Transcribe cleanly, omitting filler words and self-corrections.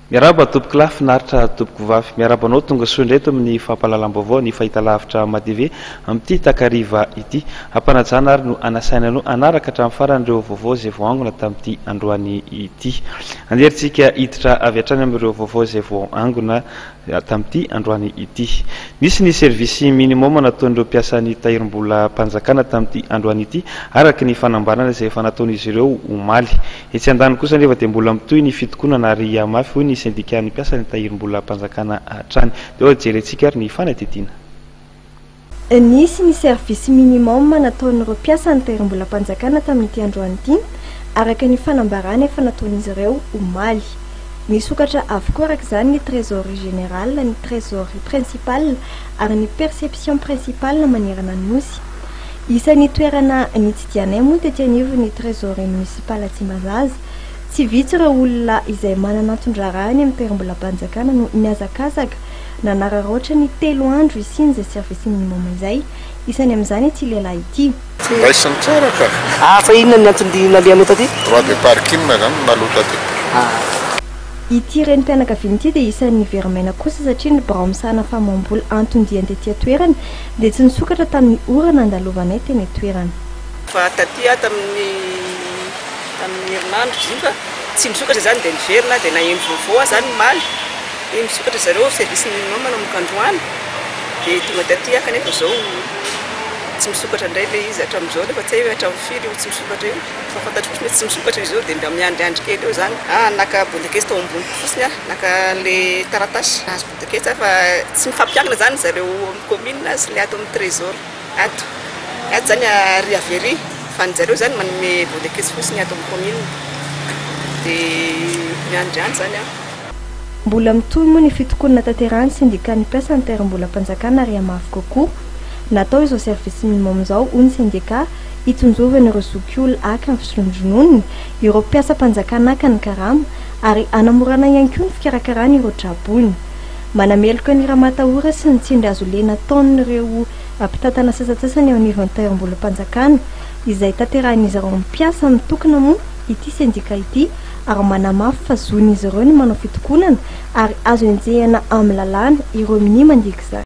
Miaraba tompoko lahy finaritra tompoko vavy miaraba anao tonga soa indray eto amin'ny fampahalalam-baovao ny fahita lavitra matv amin'ity takariva ity hampanajana ary no anasaina anao anaraka hatramin'ny faran'ireo vaovao izay vao angona tamin'ity androany ity anderintsika hiditra avy hatrany amin'ireo vaovao izay vao angona tamin'ity androany ity. Nisy ny servisy minimum nataon'ireo mpiasan'ny tahirim-bola mpanjakana tamin'ity androany ity araka ny fanambanana izay efa nataon'izy ireo omaly. Etsy andany kosa nefa dia mbola mitohy ny fitokonana ary mafy hoy ny syndicat-ny mpiasan'ny tahirim-bola mpanjakana hatrany. Dia jerentsika ary ny fanadidina. Nisy ny servisy minimum nataon'ireo mpiasan'ny tahirim-bola mpanjakana tamin'ity androany ity araka ny fanambarana efa nataon'izy ireo omaly. Nisokatra avokoa araka izany ny trésorerie générale, ny trésorerie principale ary ny perception principale manerana ny nosy. Isan'ny toerana nitsidianay moa tetỳ anivo ny trésorerie municipale Tsimbazaza. Tsy vitsy ireo olona izay manana antondràrany amin'ny tahirim-bola mpanjakana no miazakazaka nanararoatra ny 3 andro isin'izay service minimum izay. Isany amin'izany ity lehilahy ity. Raisiny tsara ka. Fa inona ny antony nalianao taty? Droit de parking zany naloa taty. Ity renim-pianakaviana ity dia isan'ny verimaina kosa satria ny birao misahana famambola antondiany tetỳ toerana dia tsy nisokatra tamin'ny orana andalovanay teny toerana. Fa taty tamin'ny herinandro izy fa tsy misokatra zany dia niverina dia naheno vaovao zany maly. Dia misokatra zareo service minimum manomboka androany dia tonga taty kanefa zao tsy misokatra indray ilay izy hatramin'izao nefa tsy hay hatramin'ny firy tsy misokatra io. Fa fantatro fotsiny tsy misokatra izy io dia mba miandriandry kely eo zany. Naka bodakesy tao ambony fotsiny naka le taratasy azo bodakesy fa tsy mifampiankina zany zareo amin'ny commune sy le ato amin'ny trésor ato. Ato zany riavery fa ny zareo zany manome bodakesy fotsiny ato amin'ny commune dia miandriandry zany Mbola mitohy moa ny fitokonana tanterahany syndicat-ny mpiasan'ny tahirim-bola mpanjakana ary mafy kokoa. Natao izao service minimum zao hoy ny syndicat hitonjovana ireo zokiolona aka ny fisondrononony ireo mpiasa mpanjakana aka ny karama ary anamorana ihany koa ny fikarakarana ireo trabony. Manameloka ny raha-matahora sy ny tsindry azo lena ataon'ireo mpitantana sasatsasany ao anivon'ny tahirim-bola mpanjakana izay tanterahan'izy ireo mpiasa mitokana moa ity syndicat ity ary manamafy fa zon'izy ireo ny manao fitokonana ary azo enjehana amin'ny lalàna ireo mini mandika izany.